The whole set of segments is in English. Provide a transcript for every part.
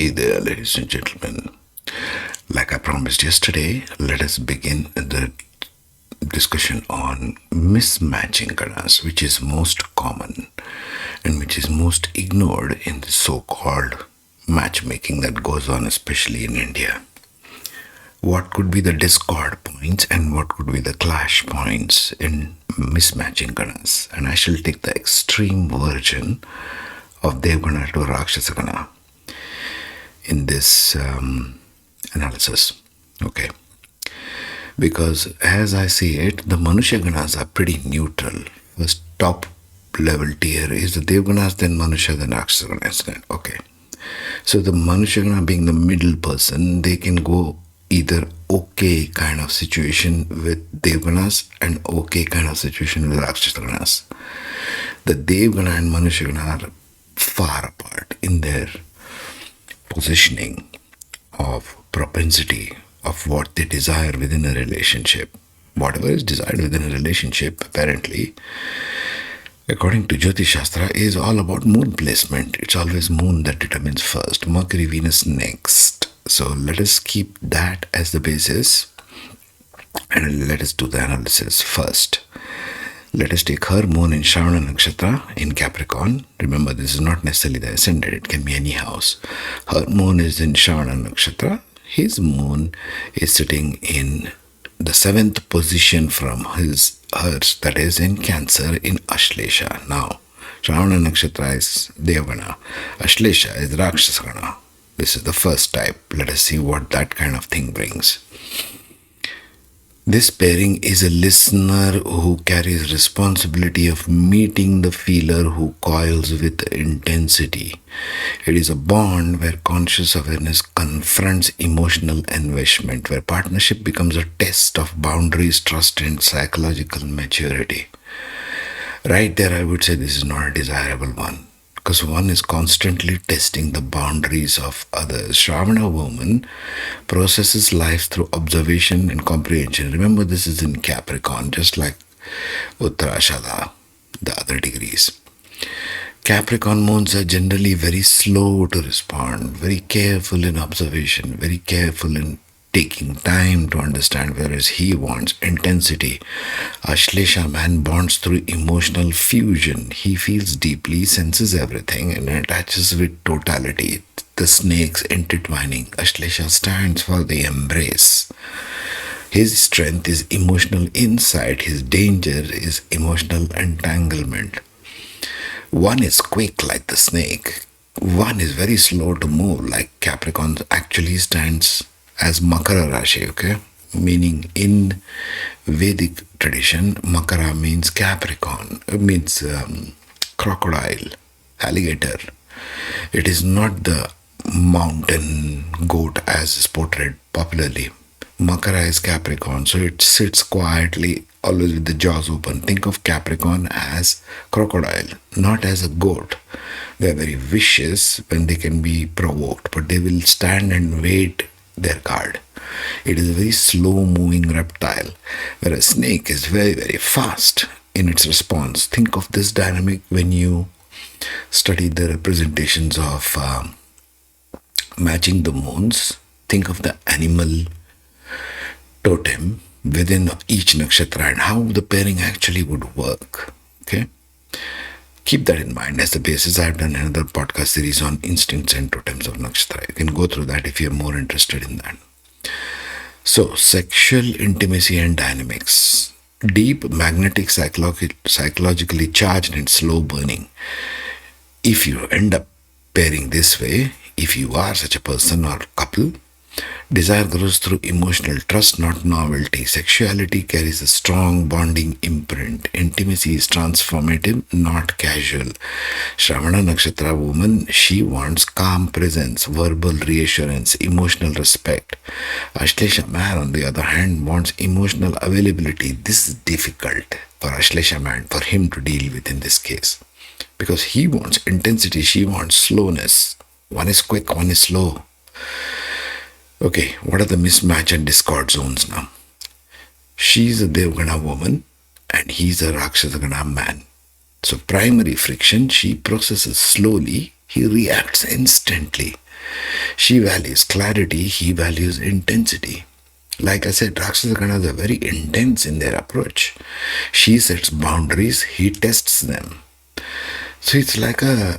Hey there, ladies and gentlemen. Like I promised yesterday, let us begin the discussion on mismatching Ganas, which is most common and which is most ignored in the so called matchmaking that goes on, especially in India. What could be the discord points and what could be the clash points in mismatching Ganas? And I shall take the extreme version of Deva Gana Rakshasa Gana in this analysis. Okay. Because as I see it, the Manusha Ganas are pretty neutral. First top level tier is the Dev Ganas, then Manusha, then Rakshasa Ganas. Okay. So the Manusha Gana being the middle person, they can go either okay kind of situation with Dev Ganas and okay kind of situation with Rakshasa Ganas. The Dev Gana and Manusha Gana are far apart in their positioning of propensity of what they desire within a relationship. Whatever is desired within a relationship, apparently, according to Jyotish Shastra, is all about moon placement. It's always moon that determines first, Mercury Venus next. So let us keep that as the basis and let us do the analysis first. Let us take her moon in Shravana Nakshatra in Capricorn. Remember, this is not necessarily the ascendant, it can be any house. Her moon is in Shravana Nakshatra. His moon is sitting in the seventh position from hers, that is in Cancer in Ashlesha. Now, Shravana Nakshatra is Devana, Ashlesha is Rakshasa Gana. This is the first type. Let us see what that kind of thing brings. This pairing is a listener who carries responsibility of meeting the feeler who coils with intensity. It is a bond where conscious awareness confronts emotional enmeshment, where partnership becomes a test of boundaries, trust, and psychological maturity. Right there, I would say this is not a desirable one, because one is constantly testing the boundaries of others. Shravana woman processes life through observation and comprehension. Remember, this is in Capricorn, just like Uttarashada, the other degrees. Capricorn moons are generally very slow to respond, very careful in observation, very careful in taking time to understand, whereas he wants intensity. Ashlesha man bonds through emotional fusion. He feels deeply, senses everything, and attaches with totality. The snakes intertwining. Ashlesha stands for the embrace. His strength is emotional insight. His danger is emotional entanglement. One is quick like the snake. One is very slow to move, like Capricorn actually stands as Makara Rashi, okay? Meaning in Vedic tradition, Makara means Capricorn, means crocodile, alligator. It is not the mountain goat as is portrayed popularly. Makara is Capricorn, so it sits quietly, always with the jaws open. Think of Capricorn as crocodile, not as a goat. They are very vicious when they can be provoked, but they will stand and wait their guard. It is a very slow moving reptile, where a snake is very, very fast in its response. Think of this dynamic when you study the representations of matching the moons. Think of the animal totem within each nakshatra and how the pairing actually would work. Okay? Keep that in mind as the basis. I've done another podcast series on instincts and totems of nakshatra. You can go through that if you're more interested in that. So, sexual intimacy and dynamics. Deep, magnetic, psychologically charged, and slow burning. If you end up pairing this way, if you are such a person or couple, desire grows through emotional trust, not novelty. Sexuality carries a strong bonding imprint. Intimacy is transformative, not casual. Shravana Nakshatra woman, she wants calm presence, verbal reassurance, emotional respect. Ashlesha man, on the other hand, wants emotional availability. This is difficult for Ashlesha man, for him to deal with in this case. Because he wants intensity, she wants slowness. One is quick, one is slow. Okay, what are the mismatch and discord zones now? She's a Devgana woman and he's a Rakshasa Gana man. So primary friction, she processes slowly, he reacts instantly. She values clarity, he values intensity. Like I said, Rakshasa Ganas are very intense in their approach. She sets boundaries, he tests them. So it's like a,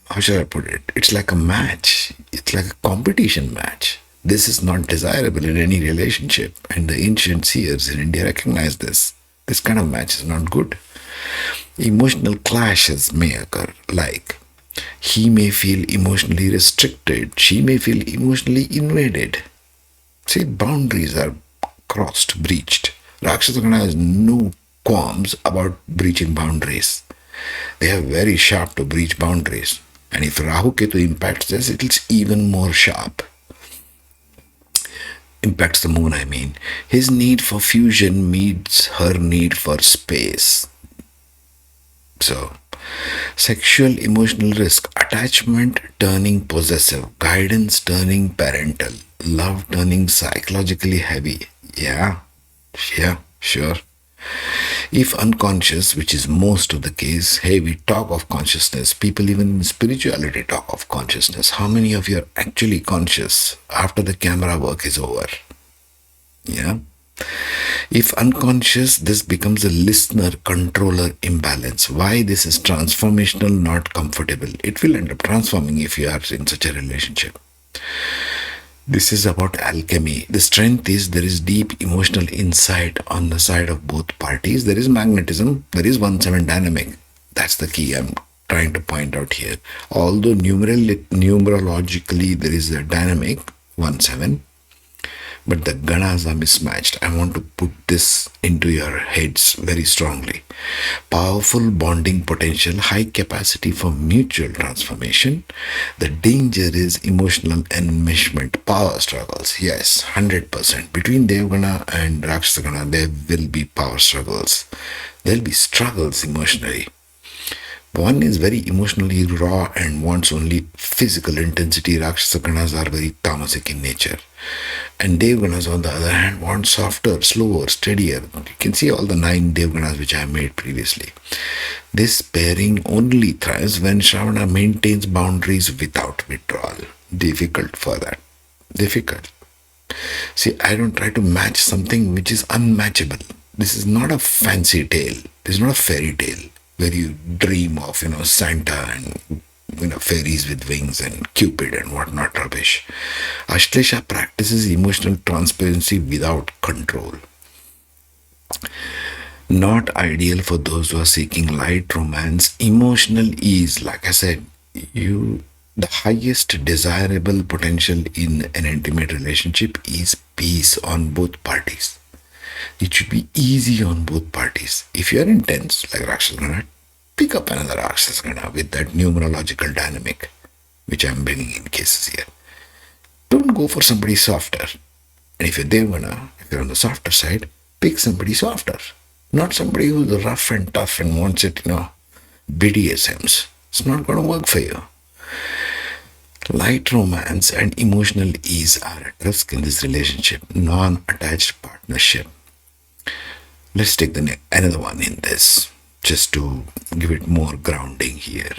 how should I put it? It's like a match. It's like a competition match. This is not desirable in any relationship, and the ancient seers in India recognize this. This kind of match is not good. Emotional clashes may occur, like he may feel emotionally restricted, she may feel emotionally invaded. See, boundaries are crossed, breached. Rakshasagana has no qualms about breaching boundaries. They are very sharp to breach boundaries. And if Rahu Ketu impacts this, it's even more sharp. Impacts the moon, I mean. His need for fusion meets her need for space. So, sexual emotional risk, attachment turning possessive, guidance turning parental, love turning psychologically heavy. Yeah, sure. If unconscious, which is most of the case, hey, we talk of consciousness. People even in spirituality talk of consciousness. How many of you are actually conscious after the camera work is over? Yeah. If unconscious, this becomes a listener controller imbalance. Why this is transformational, not comfortable? It will end up transforming if you are in such a relationship. This is about alchemy. The strength is there is deep emotional insight on the side of both parties. There is magnetism. There is 1-7 dynamic. That's the key I'm trying to point out here. Although numerologically there is a dynamic 1-7, but the ganas are mismatched. I want to put this into your heads very strongly. Powerful bonding potential, high capacity for mutual transformation. The danger is emotional enmeshment, power struggles. Yes, 100%. Between Devgana and Rakshasagana, there will be power struggles. There will be struggles emotionally. One is very emotionally raw and wants only physical intensity. Rakshasa Ganas are very tamasic in nature. And Devganas, on the other hand, want softer, slower, steadier. You can see all the 9 Devganas which I have made previously. This pairing only thrives when Shravana maintains boundaries without withdrawal. Difficult for that. Difficult. See, I don't try to match something which is unmatchable. This is not a fancy tale. This is not a fairy tale where you dream of, Santa and, fairies with wings and Cupid and whatnot rubbish. Ashlesha practices emotional transparency without control. Not ideal for those who are seeking light romance, emotional ease. Like I said, the highest desirable potential in an intimate relationship is peace on both parties. It should be easy on both parties. If you are intense, like Rakshasagana, pick up another Rakshasagana with that numerological dynamic, which I'm bringing in cases here. Don't go for somebody softer. And if you're Devgana, if you're on the softer side, pick somebody softer. Not somebody who's rough and tough and wants it, BDSMs. It's not going to work for you. Light romance and emotional ease are at risk in this relationship, non-attached partnership. Let's take another one in this, just to give it more grounding here.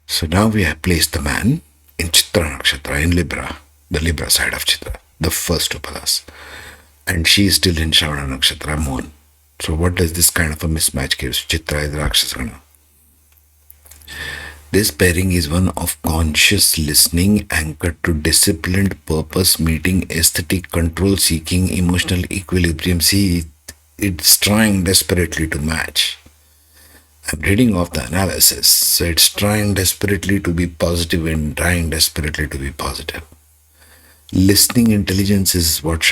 So now we have placed the man in Chitra Nakshatra, in Libra, the Libra side of Chitra, the first upadas. And she is still in Shravana Nakshatra, Moon. So what does this kind of a mismatch give? Chitra is Rakshasagana. This pairing is one of conscious listening anchored to disciplined purpose meeting aesthetic control seeking emotional equilibrium. See, it's trying desperately to match. I'm reading off the analysis. So it's trying desperately to be positive and trying desperately to be positive. Listening intelligence is what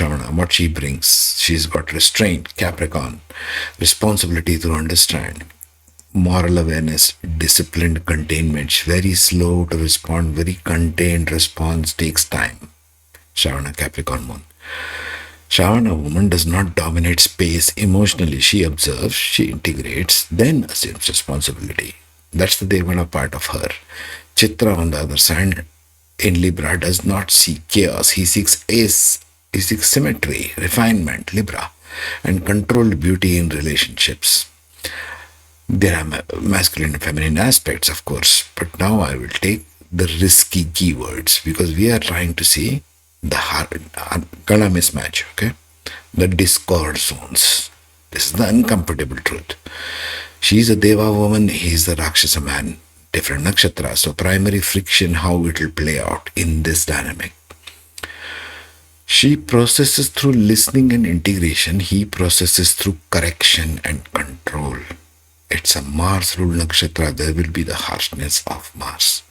she brings. She's got restraint, Capricorn, responsibility to understand, moral awareness, disciplined containment, very slow to respond, very contained response, takes time. Shravana, Capricorn Moon. Shravana woman does not dominate space emotionally. She observes, she integrates, then assumes responsibility. That's the Devana part of her. Chitra, on the other side, in Libra, does not seek chaos. He seeks ace. He seeks symmetry, refinement, Libra, and controlled beauty in relationships. There are masculine and feminine aspects, of course, but now I will take the risky keywords because we are trying to see the Gana mismatch, okay? The discord zones. This is the uncomfortable truth. She's a Deva woman, he's the Rakshasa man. Different nakshatra. So primary friction, how it will play out in this dynamic. She processes through listening and integration. He processes through correction and control. It's a Mars ruled nakshatra. There will be the harshness of Mars.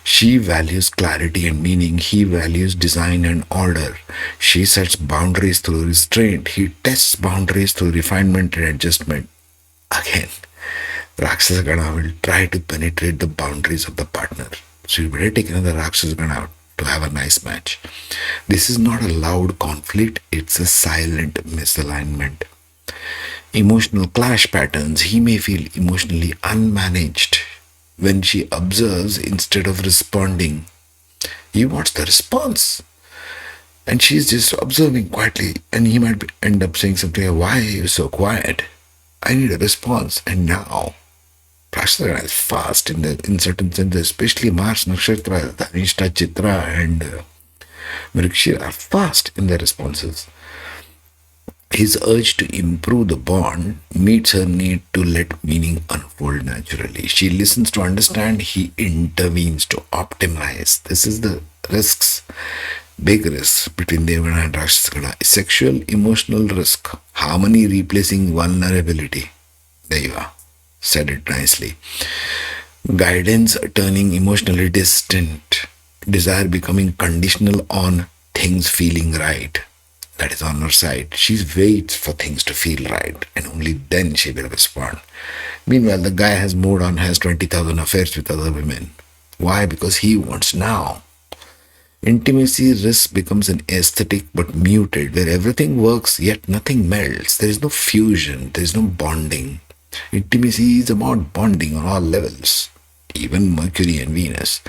She values clarity and meaning. He values design and order. She sets boundaries through restraint. He tests boundaries through refinement and adjustment. Again, Rakshasa Gana will try to penetrate the boundaries of the partner. So you better take another Rakshasa Gana to have a nice match. This is not a loud conflict, it's a silent misalignment. Emotional clash patterns. He may feel emotionally unmanaged when she observes instead of responding. He wants the response. And she's just observing quietly, and he might end up saying something like, "Why are you so quiet? I need a response." And now, Prashadana is fast in certain senses, especially Mars Nakshatra, Dhanishta Chitra, and Mercury are fast in their responses. His urge to improve the bond meets her need to let meaning unfold naturally. She listens to understand, he intervenes to optimize. This is the risks, big risks between Devagana and Rakshasagana. Sexual, emotional risk, harmony replacing vulnerability. Deva said it nicely. Guidance turning emotionally distant, desire becoming conditional on things feeling right. That is on her side. She waits for things to feel right and only then she will respond. Meanwhile, the guy has moved on, has 20,000 affairs with other women. Why? Because he wants now. Intimacy risk becomes an aesthetic but muted, where everything works yet nothing melts. There is no fusion, there is no bonding. Intimacy is about bonding on all levels, even Mercury and Venus.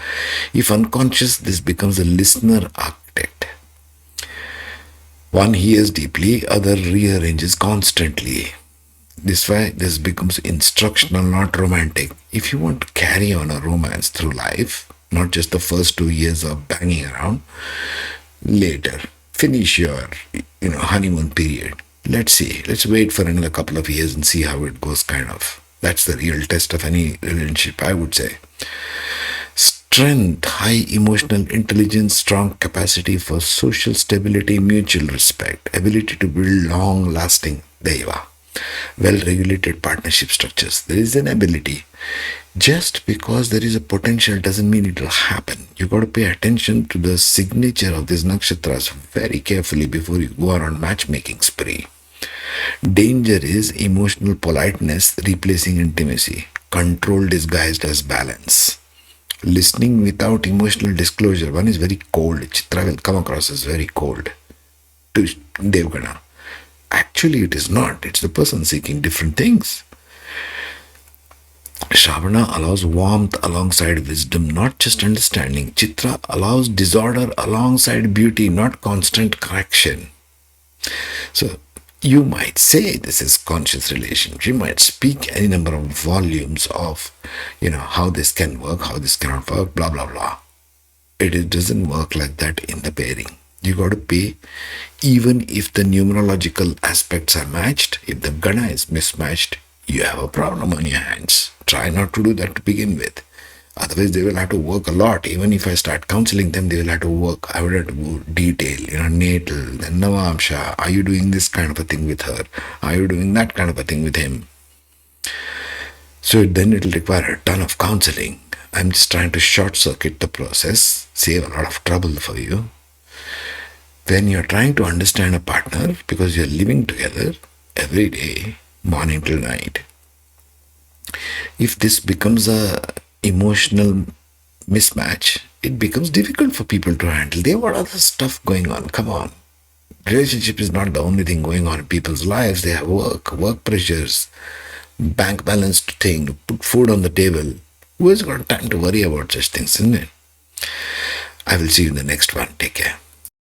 If unconscious, this becomes a listener architect. One hears deeply, other rearranges constantly. This way, this becomes instructional, not romantic. If you want to carry on a romance through life, not just the first 2 years of banging around, later, finish your honeymoon period. Let's see. Let's wait for another couple of years and see how it goes, kind of. That's the real test of any relationship, I would say. Strength, high emotional intelligence, strong capacity for social stability, mutual respect, ability to build long lasting Deva, well regulated partnership structures. There is an ability. Just because there is a potential doesn't mean it will happen. You got to pay attention to the signature of these nakshatras very carefully before you go on matchmaking spree. Danger is emotional politeness replacing intimacy, control disguised as balance. Listening without emotional disclosure. One is very cold. Chitra will come across as very cold to Devgana. Actually, it is not. It's the person seeking different things. Shravana allows warmth alongside wisdom, not just understanding. Chitra allows disorder alongside beauty, not constant correction. So, you might say this is conscious relationship. You might speak any number of volumes of, how this can work, how this cannot work, blah, blah, blah. It doesn't work like that in the pairing. You got to pay, even if the numerological aspects are matched, if the Gana is mismatched, you have a problem on your hands. Try not to do that to begin with. Otherwise, they will have to work a lot. Even if I start counseling them, they will have to work. I would have to go detail, natal, then Navamsha. Are you doing this kind of a thing with her? Are you doing that kind of a thing with him? So then it will require a ton of counseling. I'm just trying to short circuit the process, save a lot of trouble for you. When you're trying to understand a partner, because you're living together every day, morning till night, if this becomes a emotional mismatch, it becomes difficult for people to handle. They have other stuff going on. Come on. Relationship is not the only thing going on in people's lives. They have work pressures, bank balance to think, put food on the table. Who has got time to worry about such things, isn't it? I will see you in the next one. Take care.